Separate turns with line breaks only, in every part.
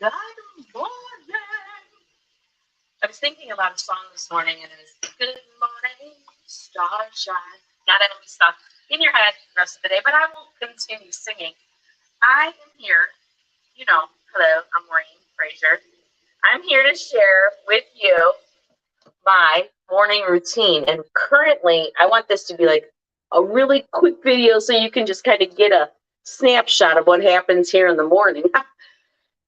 Good morning. I was thinking about a song this morning, and it was Good Morning, Starshine. Now that'll be stuck in your head the rest of the day, but I won't continue singing. I am here, hello, I'm Maureen Fraser. I'm here to share with you my morning routine. And currently, I want this to be like a really quick video so you can just kind of get a snapshot of what happens here in the morning.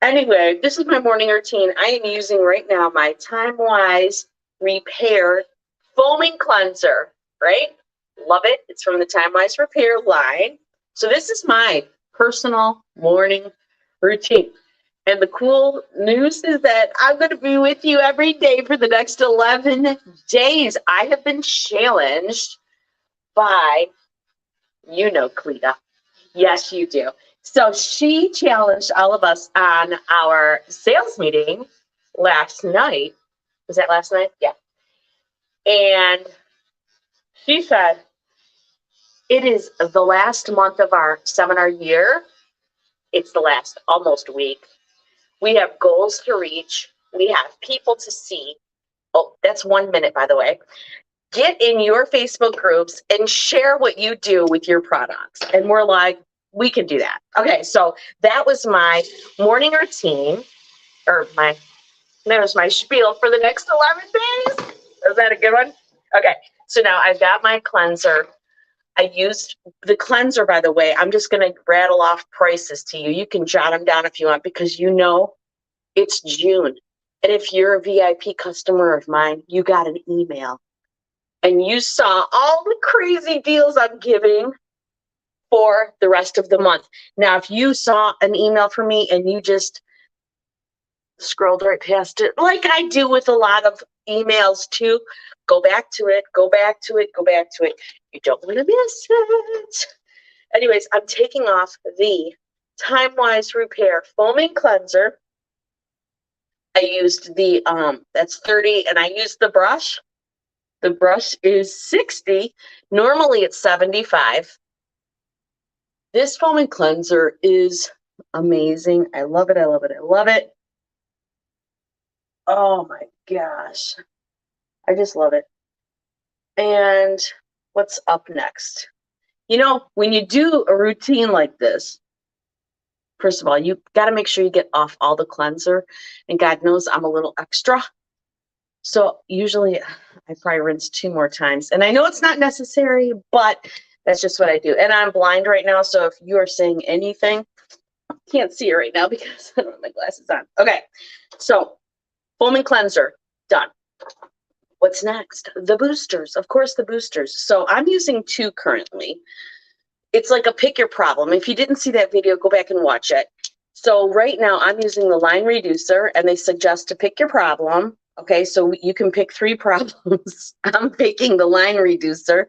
Anyway, this is my morning routine. I am using right now my Time-Wise Repair Foaming Cleanser, right? Love it. It's from the Time-Wise Repair line. So this is my personal morning routine. And the cool news is that I'm going to be with you every day for the next 11 days. I have been challenged by, Cleta. Yes, you do. So she challenged all of us on our sales meeting last night. Was that last night? Yeah. And she said, it is the last month of our seminar year. It's the last almost week. We have goals to reach. We have people to see. Oh, that's 1 minute, by the way. Get in your Facebook groups and share what you do with your products. And we're like, we can do that. Okay, so that was my morning routine, that was my spiel for the next 11 days. Is that a good one? Okay, so now I've got my cleanser. I used the cleanser, by the way. I'm just going to rattle off prices to you. You can jot them down if you want, because it's June. And if you're a VIP customer of mine, you got an email. And you saw all the crazy deals I'm giving for the rest of the month. Now, if you saw an email from me and you just scrolled right past it, like I do with a lot of emails too, go back to it, go back to it, go back to it. You don't want to miss it. Anyways, I'm taking off the Time-Wise Repair Foaming Cleanser. I used the, that's 30, and I used the brush. The brush is 60. Normally it's 75. This foaming cleanser is amazing. I love it. I love it. I love it. Oh my gosh. I just love it. And what's up next? When you do a routine like this, first of all, you got to make sure you get off all the cleanser. And God knows I'm a little extra. So usually I probably rinse 2 more times. And I know it's not necessary, but that's just what I do. And I'm blind right now, so if you are saying anything, I can't see it right now because I don't have my glasses on. Okay, so foaming cleanser, done. What's next? The boosters. Of course, the boosters. So I'm using 2 currently. It's like a pick your problem. If you didn't see that video, go back and watch it. So right now I'm using the line reducer, and they suggest to pick your problem. Okay, so you can pick 3 problems. I'm picking the line reducer,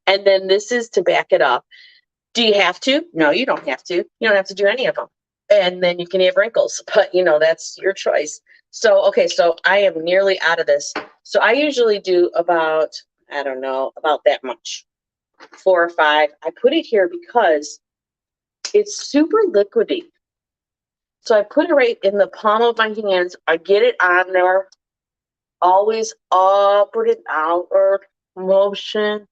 and then this is to back it up. Do you have to? No, you don't have to. You don't have to do any of them. And then you can have wrinkles, but that's your choice. So, okay, so I am nearly out of this. So I usually do about that much, 4 or 5. I put it here because it's super liquidy. So I put it right in the palm of my hands. I get it on there. Always upward and outward motion.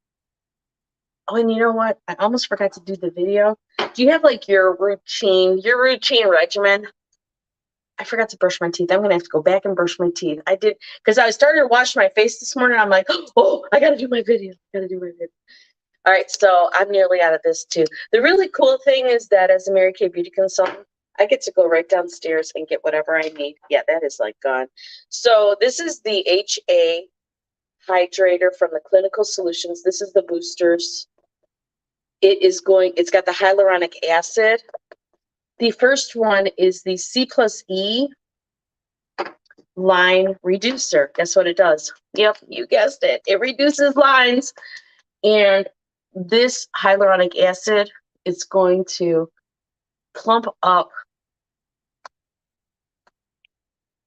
Oh, and you know what? I almost forgot to do the video. Do you have like your routine regimen? I forgot to brush my teeth. I'm going to have to go back and brush my teeth. I did, because I started to wash my face this morning. I'm like, oh, I got to do my video. All right, so I'm nearly out of this too. The really cool thing is that as a Mary Kay beauty consultant, I get to go right downstairs and get whatever I need. Yeah, that is like gone. So this is the HA hydrator from the Clinical Solutions. This is the boosters. It's got the hyaluronic acid. The first one is the C+E line reducer. Guess what it does? Yep, you guessed it. It reduces lines. And this hyaluronic acid is going to plump up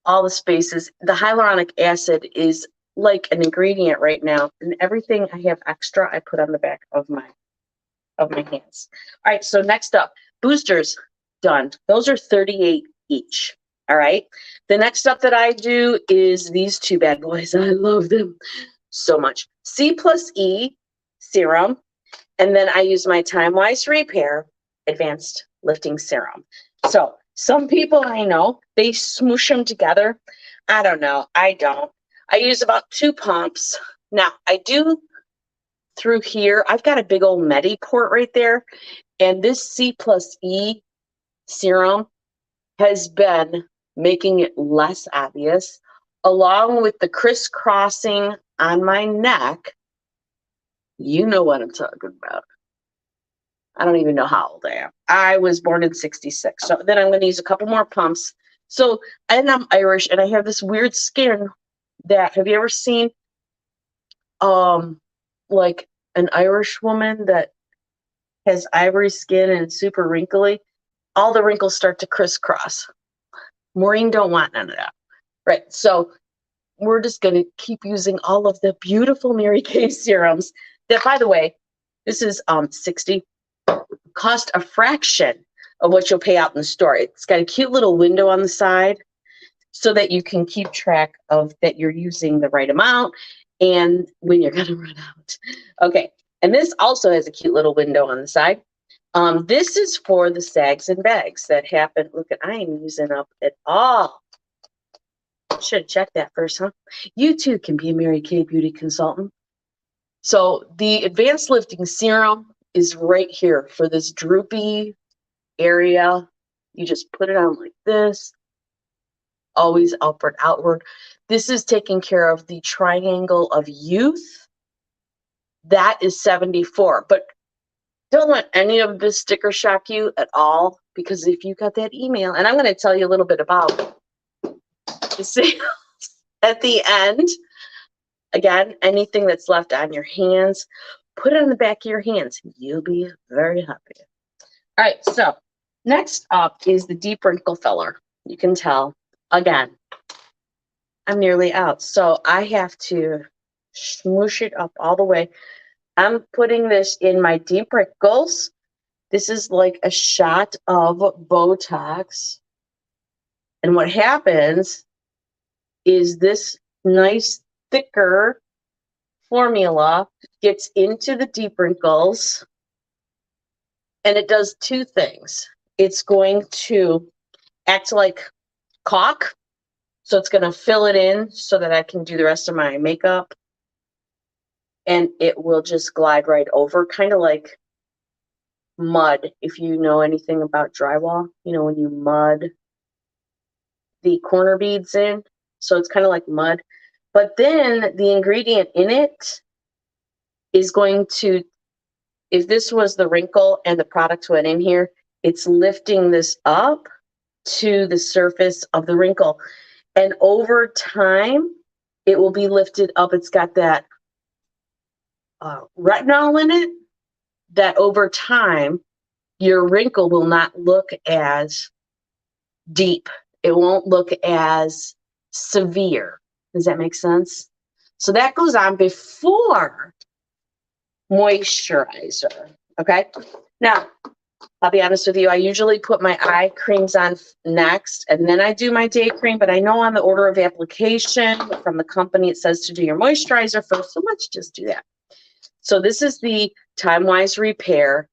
all the spaces. The hyaluronic acid is like an ingredient right now, and everything I have extra I put on the back of my hands. All right, so next up, boosters, done. Those are 38 each.
All right. The next step that I do is these two bad boys. I love them so much. C+E serum. And then I use my Time-Wise Repair Advanced Lifting Serum. So some people I know, they smoosh them together. I don't know. I don't. I use about 2 pumps. Now, I do through here. I've got a big old Medi port right there. And this C+E serum has been making it less obvious, along with the crisscrossing on my neck. You know what I'm talking about. I don't even know how old I am. I was born in 66. So then I'm going to use a couple more pumps. So, and I'm Irish, and I have this weird skin that, have you ever seen, like an Irish woman that has ivory skin and super wrinkly? All the wrinkles start to crisscross. Maureen don't want none of that. Right. So we're just going to keep using all of the beautiful Mary Kay serums that, by the way, this is 60, cost a fraction of what you'll pay out in the store. It's got a cute little window on the side so that you can keep track of that you're using the right amount and when you're going to run out. Okay. And this also has a cute little window on the side. This is for the sags and bags that happen. Look at, I ain't using up at all. Should have checked that first, huh? You too can be a Mary Kay beauty consultant. So the advanced lifting serum is right here for this droopy area. You just put it on like this, always upward, outward. This is taking care of the triangle of youth. That is 74, but don't let any of this sticker shock you at all, because if you got that email, and I'm going to tell you a little bit about the sales at the end. Again, anything that's left on your hands, put it on the back of your hands. You'll be very happy. All right, so next up is the deep wrinkle filler. You can tell, again, I'm nearly out. So I have to smoosh it up all the way. I'm putting this in my deep wrinkles. This is like a shot of Botox. And what happens is this nice, thicker formula gets into the deep wrinkles, and it does 2 things. It's going to act like caulk, so it's going to fill it in so that I can do the rest of my makeup, and it will just glide right over, kind of like mud. If you know anything about drywall, you know when you mud the corner beads in, so it's kind of like mud. But then the ingredient in it is going to, if this was the wrinkle and the product went in here, it's lifting this up to the surface of the wrinkle. And over time, it will be lifted up. It's got that retinol in it, that over time, your wrinkle will not look as deep. It won't look as severe. Does that make sense? So that goes on before moisturizer. Okay. Now, I'll be honest with you. I usually put my eye creams on next, and then I do my day cream. But I know on the order of application from the company, it says to do your moisturizer first. So let's just do that. So this is the Time-Wise Repair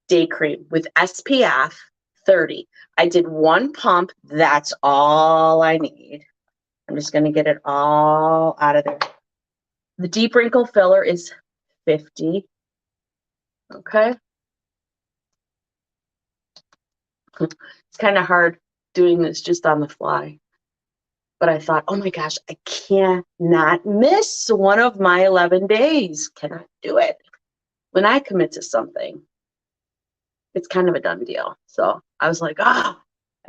Day Cream with SPF 30. I did 1 pump. That's all I need. I'm just going to get it all out of there. The deep wrinkle filler is 50. Okay. It's kind of hard doing this just on the fly. But I thought, oh my gosh, I cannot miss one of my 11 days. Cannot do it. When I commit to something, it's kind of a done deal. So I was like, I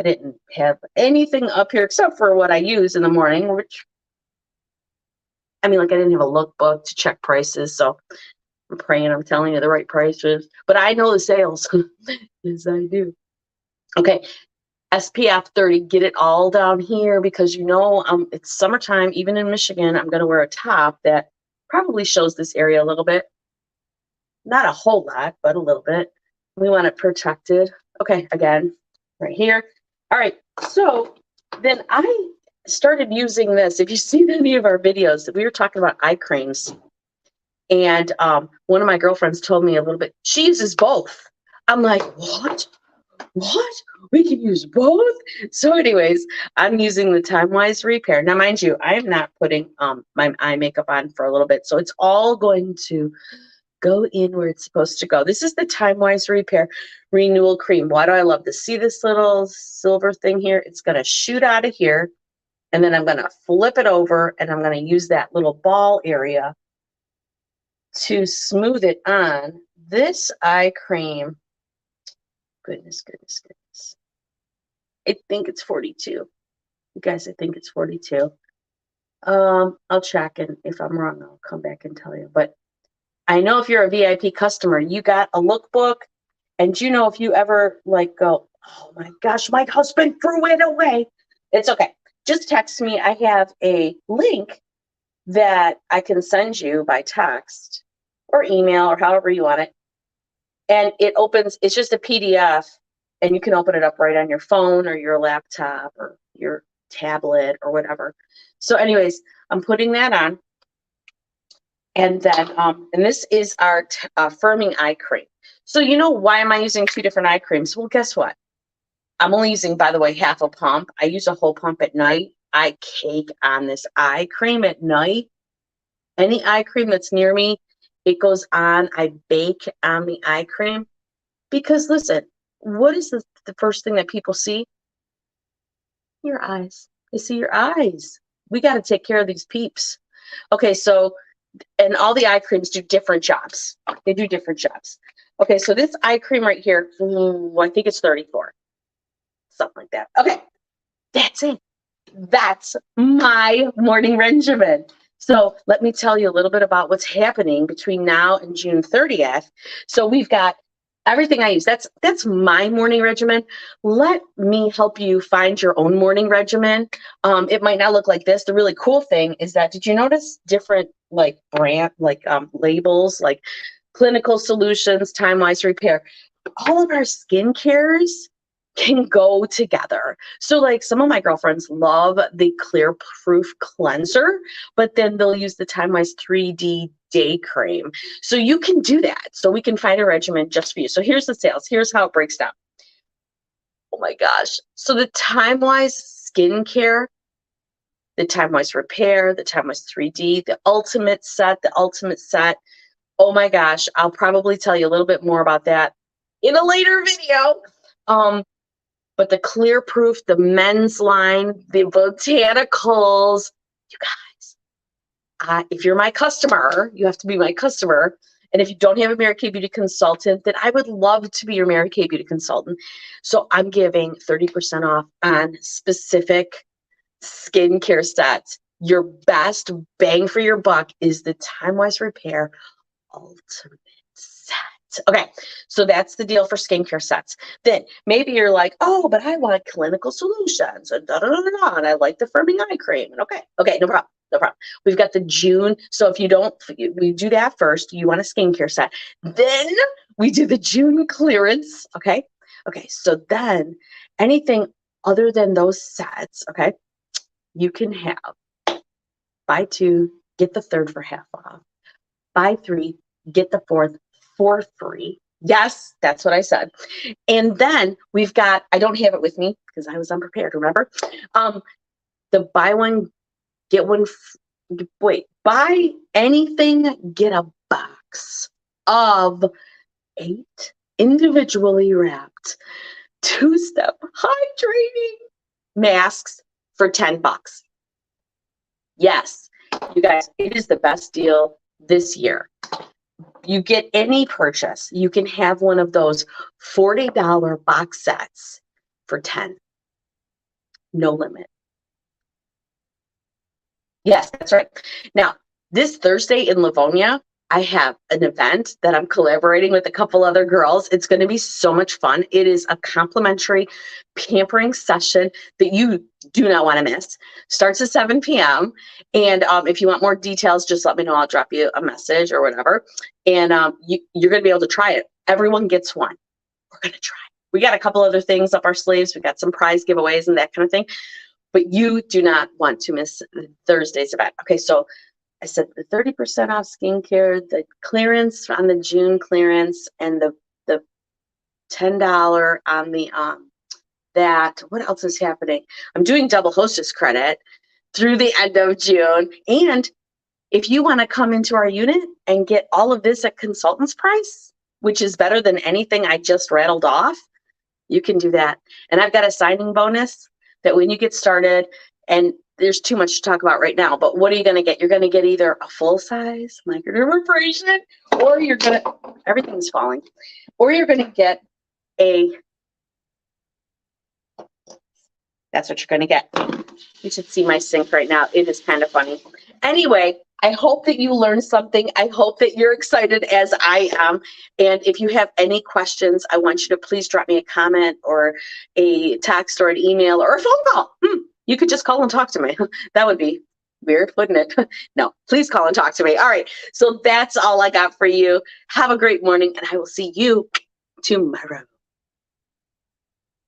didn't have anything up here except for what I use in the morning, which, I mean, like I didn't have a lookbook to check prices. So I'm praying I'm telling you the right prices. But I know the sales. Yes, I do. Okay. SPF 30, get it all down here because it's summertime. Even in Michigan, I'm going to wear a top that probably shows this area a little bit. Not a whole lot, but a little bit. We want it protected. Okay, again, right here. All right, so then I started using this. If you see any of our videos, we were talking about eye creams. And one of my girlfriends told me a little bit, she uses both. I'm like, what? What? We can use both? So anyways, I'm using the Time Wise Repair. Now, mind you, I am not putting my eye makeup on for a little bit. So it's all going to go in where it's supposed to go. This is the Time Wise Repair Renewal Cream. Why do I love this? See this little silver thing here? It's going to shoot out of here. And then I'm going to flip it over and I'm going to use that little ball area to smooth it on. This eye cream, goodness. I think it's 42. You guys, I think it's 42. I'll check, and if I'm wrong, I'll come back and tell you. But I know if you're a VIP customer, you got a lookbook, and you know if you ever like go, oh my gosh, my husband threw it away. It's okay. Just text me. I have a link that I can send you by text or email or however you want it. And it opens, it's just a PDF, and you can open it up right on your phone or your laptop or your tablet or whatever. So anyways, I'm putting that on. And then, and this is our firming eye cream. So you know, why am I using two different eye creams? Well, guess what? I'm only using, by the way, half a pump. I use a whole pump at night. I cake on this eye cream at night. Any eye cream that's near me, it goes on. I bake on the eye cream. Because listen, what is the first thing that people see? Your eyes. They see your eyes. We got to take care of these peeps. Okay, so, and all the eye creams do different jobs. They do different jobs. Okay, so this eye cream right here, I think it's 34. Something like that. Okay, that's it. That's my morning regimen. So let me tell you a little bit about what's happening between now and June 30th. So we've got everything I use. That's my morning regimen. Let me help you find your own morning regimen. It might not look like this. The really cool thing is that, did you notice different like brand, like labels, like Clinical Solutions, Time Wise Repair? All of our skincares can go together. So like some of my girlfriends love the Clear Proof cleanser, but then they'll use the Time Wise 3D day cream. So you can do that. So we can find a regimen just for you. So here's the sales. Here's how it breaks down. Oh my gosh. So the Time Wise skincare, the Time Wise Repair, the Time Wise 3D, the ultimate set. Oh my gosh. I'll probably tell you a little bit more about that in a later video. But the Clear Proof, the men's line, the botanicals, you guys, if you're my customer, you have to be my customer. And if you don't have a Mary Kay Beauty consultant, then I would love to be your Mary Kay Beauty consultant. So I'm giving 30% off on specific skincare sets. Your best bang for your buck is the Time Wise Repair Ultimate Set. Okay, so that's the deal for skincare sets. Then maybe you're like, oh, but I want Clinical Solutions and and I like the firming eye cream. And okay, no problem. We've got the June. So if you don't, we do that first. You want a skincare set. Then we do the June clearance. Okay. So then anything other than those sets, okay, you can have buy two, get the third for half off. Buy three, get the fourth for free. Yes, that's what I said. And then we've got, I don't have it with me because I was unprepared, remember? The buy one, get one, buy anything, get a box of 8 individually wrapped 2-step hydrating masks for $10. Yes, you guys, it is the best deal this year. You get any purchase, you can have one of those $40 box sets for $10. No limit. Yes, that's right. Now, this Thursday in Livonia, I have an event that I'm collaborating with a couple other girls. It's going to be so much fun. It is a complimentary pampering session that you do not want to miss. Starts at 7 p.m. And if you want more details, just let me know. I'll drop you a message or whatever. And you're going to be able to try it. Everyone gets one. We're going to try. We got a couple other things up our sleeves. We got some prize giveaways and that kind of thing. but you do not want to miss Thursday's event. Okay, so I said the 30% off skincare, the clearance on the June clearance, and the $10 on the that. What else is happening? I'm doing double hostess credit through the end of June. And if you want to come into our unit and get all of this at consultant's price, which is better than anything I just rattled off, you can do that. And I've got a signing bonus that when you get started, and there's too much to talk about right now, but what are you going to get? You're going to get either a full-size microdermabrasion, or you're going to, everything's falling, or you're going to get that's what you're going to get. You should see my sink right now. It is kind of funny. Anyway, I hope that you learned something. I hope that you're excited as I am. And if you have any questions, I want you to please drop me a comment or a text or an email or a phone call. You could just call and talk to me. That would be weird, wouldn't it? No, please call and talk to me. All right. So that's all I got for you. Have a great morning, and I will see you tomorrow.